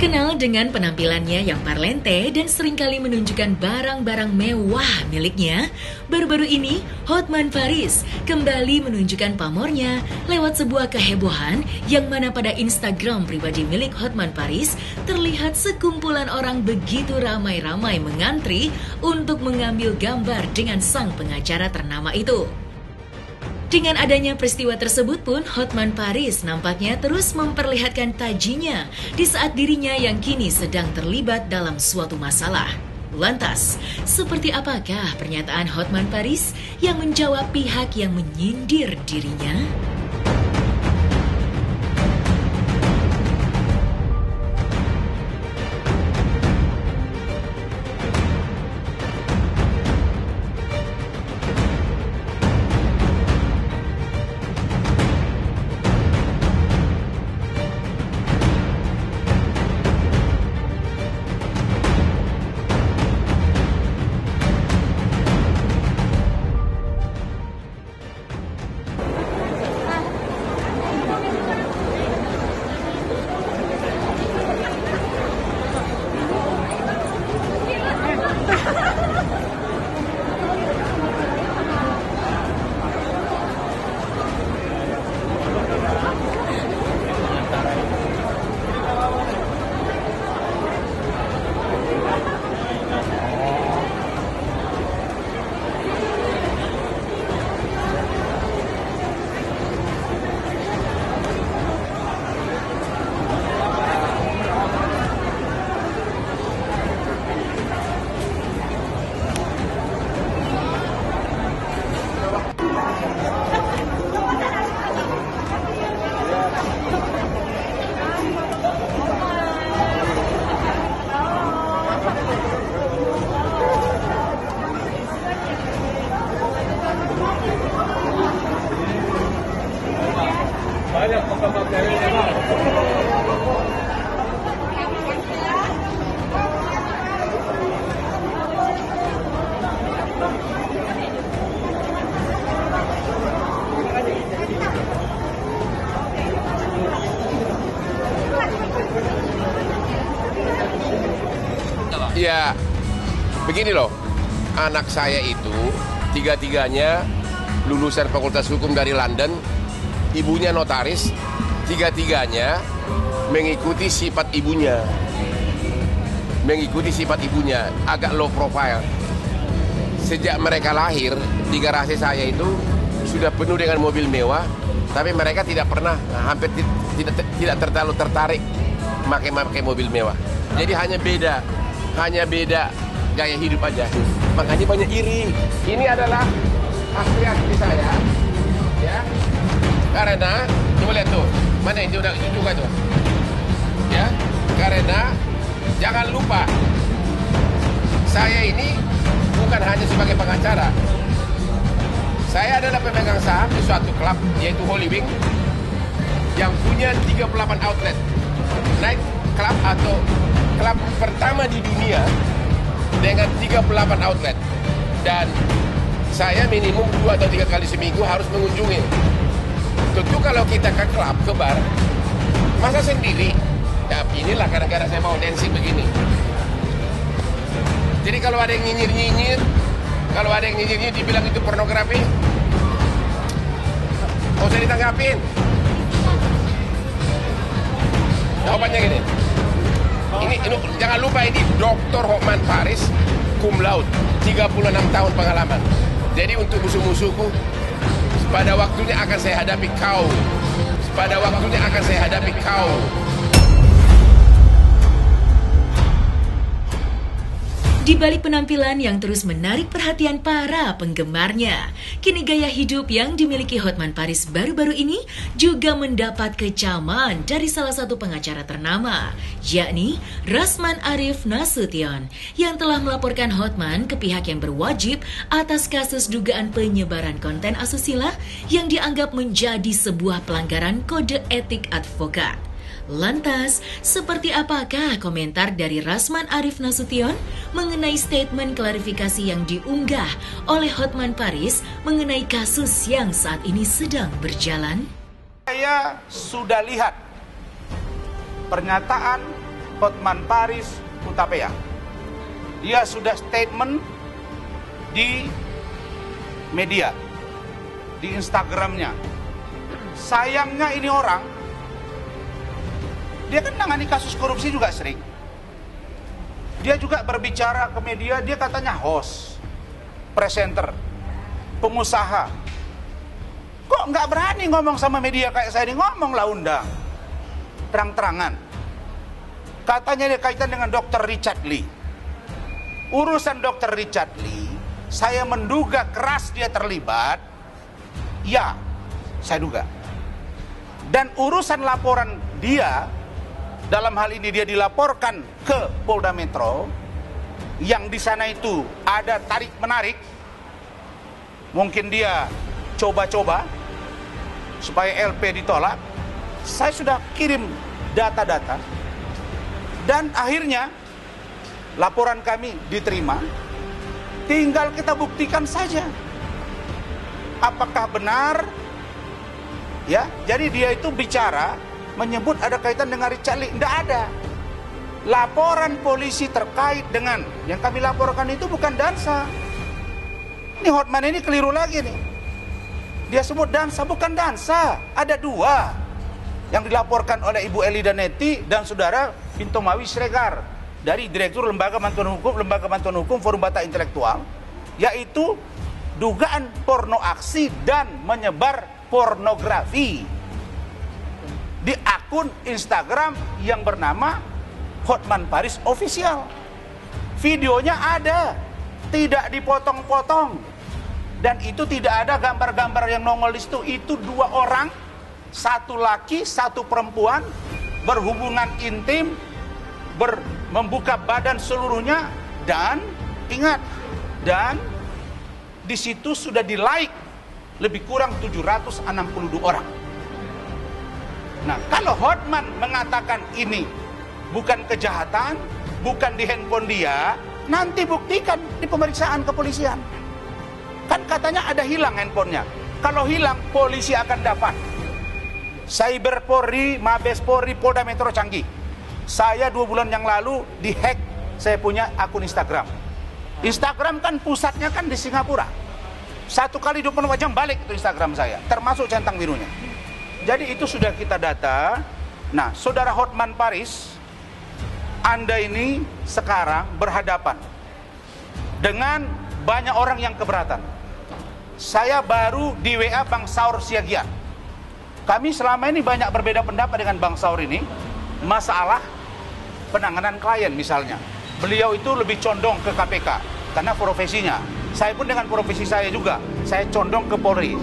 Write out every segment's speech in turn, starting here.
Terkenal dengan penampilannya yang parlente dan seringkali menunjukkan barang-barang mewah miliknya, baru-baru ini Hotman Paris kembali menunjukkan pamornya lewat sebuah kehebohan yang mana pada Instagram pribadi milik Hotman Paris terlihat sekumpulan orang begitu ramai-ramai mengantri untuk mengambil gambar dengan sang pengacara ternama itu. Dengan adanya peristiwa tersebut pun, Hotman Paris nampaknya terus memperlihatkan tajinya di saat dirinya yang kini sedang terlibat dalam suatu masalah. Lantas, seperti apakah pernyataan Hotman Paris yang menjawab pihak yang menyindir dirinya? Ya, begini loh, anak saya itu tiga-tiganya lulusan Fakultas Hukum dari London, ibunya notaris, tiga-tiganya mengikuti sifat ibunya, agak low profile. Sejak mereka lahir, di garasi saya itu sudah penuh dengan mobil mewah, tapi mereka tidak pernah, hampir tidak terlalu tertarik memakai mobil mewah. Jadi hanya beda gaya hidup aja. Makanya banyak iri. Ini adalah aspirasi saya, ya. Karena coba lihat tuh, mana itu udah juga tuh, ya. Karena jangan lupa, saya ini bukan hanya sebagai pengacara. Saya adalah pemegang saham di suatu klub, yaitu Holy Wing, yang punya 38 outlet. Night club atau klub pertama di dunia dengan 38 outlet. Dan saya minimum 2 atau 3 kali seminggu harus mengunjungi. Tentu kalau kita ke klub, ke bar, masa sendiri? Ya inilah kadang-kadang saya mau dancing begini. Jadi kalau ada yang nyinyir-nyinyir, dibilang itu pornografi, nggak usah ditanggapin. Jawabannya gini. Ini jangan lupa, ini Dr. Hotman Paris, cum laude, 36 tahun pengalaman. Jadi untuk musuh-musuhku, pada waktunya akan saya hadapi kau. Di balik penampilan yang terus menarik perhatian para penggemarnya, kini gaya hidup yang dimiliki Hotman Paris baru-baru ini juga mendapat kecaman dari salah satu pengacara ternama, yakni Rasman Arif Nasution, yang telah melaporkan Hotman ke pihak yang berwajib atas kasus dugaan penyebaran konten asusila yang dianggap menjadi sebuah pelanggaran kode etik advokat. Lantas, seperti apakah komentar dari Rasman Arif Nasution mengenai statement klarifikasi yang diunggah oleh Hotman Paris mengenai kasus yang saat ini sedang berjalan? Saya sudah lihat pernyataan Hotman Paris Hutapea. Dia sudah statement di media, di Instagramnya. Sayangnya ini orang, dia kan nangani kasus korupsi juga sering. Dia juga berbicara ke media, dia katanya host, presenter, pengusaha. Kok nggak berani ngomong sama media kayak saya ini? Ngomong lah, undang, terang-terangan. Katanya dia kaitan dengan Dr. Richard Lee. Urusan Dr. Richard Lee, saya menduga keras dia terlibat. Ya, saya duga. Dan urusan laporan dia, dalam hal ini dia dilaporkan ke Polda Metro, yang di sana itu ada tarik-menarik. Mungkin dia coba-coba supaya LP ditolak. Saya sudah kirim data-data. Dan akhirnya laporan kami diterima. Tinggal kita buktikan saja apakah benar. Ya, jadi dia itu bicara menyebut ada kaitan dengan Richard Lee. Tidak ada. Laporan polisi terkait dengan yang kami laporkan itu bukan dansa. Ini Hotman ini keliru lagi nih. Dia sebut dansa, bukan dansa. Ada dua yang dilaporkan oleh Ibu Eli Daneti dan Saudara Pintomawi Sregar dari Direktur Lembaga Bantuan Hukum Forum Batak Intelektual, yaitu dugaan porno aksi dan menyebar pornografi di akun Instagram yang bernama Hotman Paris Official. Videonya ada, tidak dipotong-potong, dan itu tidak ada gambar-gambar yang nongol di situ. Itu dua orang, satu laki, satu perempuan, berhubungan intim, membuka badan seluruhnya, dan ingat, dan di situ sudah di-like lebih kurang 762 orang. Nah, kalau Hotman mengatakan ini bukan kejahatan, bukan di handphone dia, nanti buktikan di pemeriksaan kepolisian. Kan katanya ada hilang handphonenya. Kalau hilang, polisi akan dapat. Cyber Polri, Mabes Polri, Polda Metro Canggih. Saya 2 bulan yang lalu dihack, saya punya akun Instagram. Instagram kan pusatnya kan di Singapura. 1 kali 24 jam balik itu Instagram saya, termasuk centang birunya. Jadi itu sudah kita data. Nah, Saudara Hotman Paris, Anda ini sekarang berhadapan dengan banyak orang yang keberatan. Saya baru di WA Bang Saur Siagian. Kami selama ini banyak berbeda pendapat dengan Bang Saur ini, masalah penanganan klien misalnya. Beliau itu lebih condong ke KPK karena profesinya. Saya pun dengan profesi saya juga, saya condong ke Polri.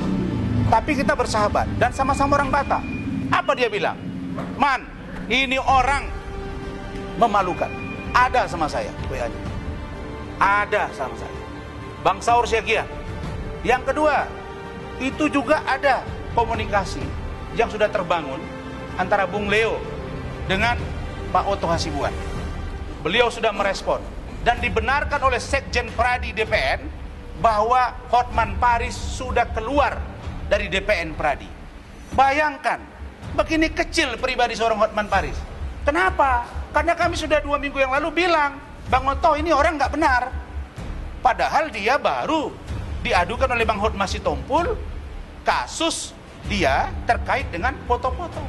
Tapi kita bersahabat dan sama-sama orang Batak. Apa dia bilang? Man, ini orang memalukan. Ada sama saya WA-nya. Ada sama saya. Bang Saur Siagian. Yang kedua, itu juga ada komunikasi yang sudah terbangun antara Bung Leo dengan Pak Oto Hasibuan. Beliau sudah merespon dan dibenarkan oleh Sekjen Pradi DPN bahwa Hotman Paris sudah keluar dari DPN Pradi. Bayangkan, begini kecil pribadi seorang Hotman Paris. Kenapa? Karena kami sudah 2 minggu yang lalu bilang, Bang Oto ini orang nggak benar. Padahal dia baru diadukan oleh Bang Hotman Sitompul, kasus dia terkait dengan foto-foto.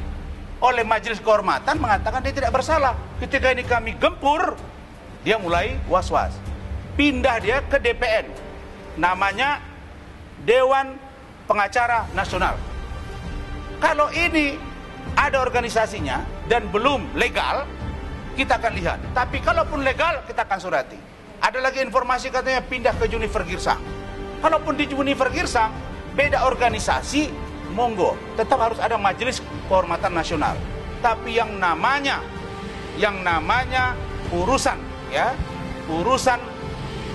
Oleh Majelis Kehormatan mengatakan dia tidak bersalah. Ketika ini kami gempur, dia mulai was-was. Pindah dia ke DPN. Namanya Dewan Pengacara Nasional. Kalau ini ada organisasinya dan belum legal, kita akan lihat. Tapi kalaupun legal, kita akan surati. Ada lagi informasi katanya pindah ke Junifer Girsang. Kalaupun di Junifer Girsang, beda organisasi, monggo. Tetap harus ada Majelis Kehormatan Nasional. Tapi yang namanya urusan, ya, urusan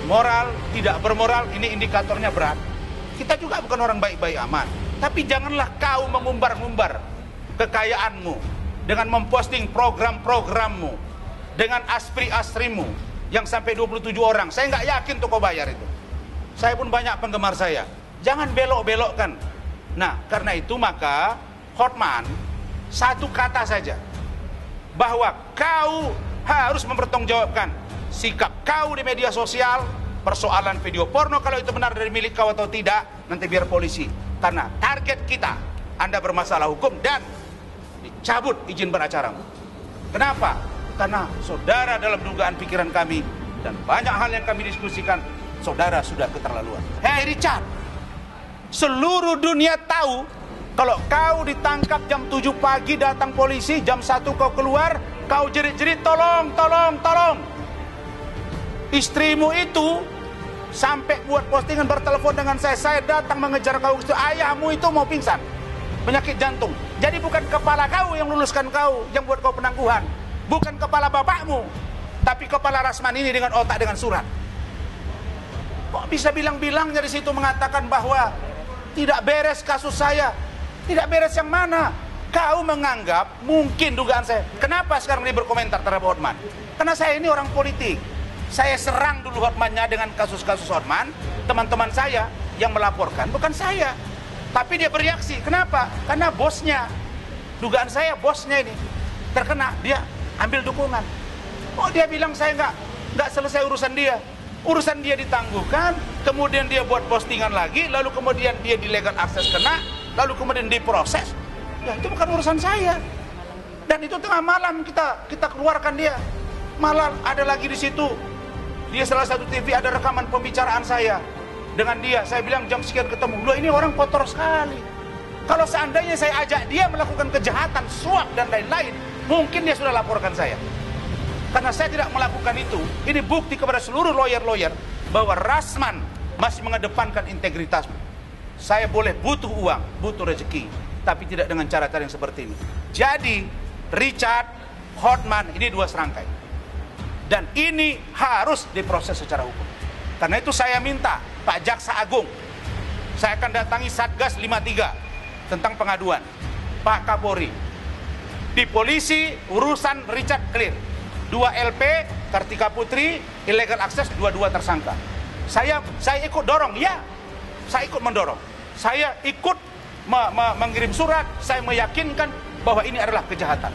moral, tidak bermoral, ini indikatornya berat. Kita juga bukan orang baik-baik amat. Tapi janganlah kau mengumbar-ngumbar kekayaanmu dengan memposting program-programmu, dengan aspri-astrimu yang sampai 27 orang. Saya nggak yakin tuh kau bayar itu. Saya pun banyak penggemar saya. Jangan belok-belokkan. Nah, karena itu maka Hotman, satu kata saja, bahwa kau harus mempertanggungjawabkan sikap kau di media sosial, persoalan video porno kalau itu benar dari milik kau atau tidak, nanti biar polisi. Karena target kita, Anda bermasalah hukum dan dicabut izin beracaramu. Kenapa? Karena saudara dalam dugaan pikiran kami dan banyak hal yang kami diskusikan, saudara sudah keterlaluan. Hei Richard, seluruh dunia tahu kalau kau ditangkap jam 7 pagi, datang polisi, jam 1 kau keluar, kau jerit-jerit, tolong, tolong, tolong. Istrimu itu sampai buat postingan, bertelepon dengan saya datang mengejar kau, itu ayahmu itu mau pingsan, penyakit jantung. Jadi bukan kepala kau yang luluskan kau, yang buat kau penangguhan, bukan kepala bapakmu, tapi kepala Rasman ini dengan otak, dengan surat. Kok bisa bilang-bilang dari situ mengatakan bahwa tidak beres kasus saya? Tidak beres yang mana? Kau menganggap mungkin dugaan saya. Kenapa sekarang dia berkomentar terhadap Hotman? Karena saya ini orang politik. Saya serang dulu Hotmannya dengan kasus-kasus Hotman. Teman-teman saya yang melaporkan, bukan saya. Tapi dia bereaksi. Kenapa? Karena bosnya. Dugaan saya bosnya ini terkena, dia ambil dukungan. Oh, dia bilang saya nggak selesai urusan dia. Urusan dia ditangguhkan, kemudian dia buat postingan lagi, lalu kemudian dia di legal access kena, lalu kemudian diproses. Ya itu bukan urusan saya. Dan itu tengah malam kita keluarkan dia. Malah ada lagi di situ. Dia salah satu TV ada rekaman pembicaraan saya dengan dia. Saya bilang jam sekian ketemu. Loh, ini orang kotor sekali. Kalau seandainya saya ajak dia melakukan kejahatan, suap dan lain-lain, mungkin dia sudah laporkan saya. Karena saya tidak melakukan itu, ini bukti kepada seluruh lawyer-lawyer bahwa Rasman masih mengedepankan integritasmu. Saya boleh butuh uang, butuh rezeki, tapi tidak dengan cara-cara yang seperti ini. Jadi, Richard, Hotman, ini dua serangkai. Dan ini harus diproses secara hukum. Karena itu saya minta Pak Jaksa Agung, saya akan datangi Satgas 53 tentang pengaduan. Pak Kapolri, di polisi urusan Richard clear. 2 LP, Kartika Putri, illegal access, 2 tersangka. Saya ikut dorong, ya. Saya ikut mendorong. Saya ikut mengirim surat, saya meyakinkan bahwa ini adalah kejahatan.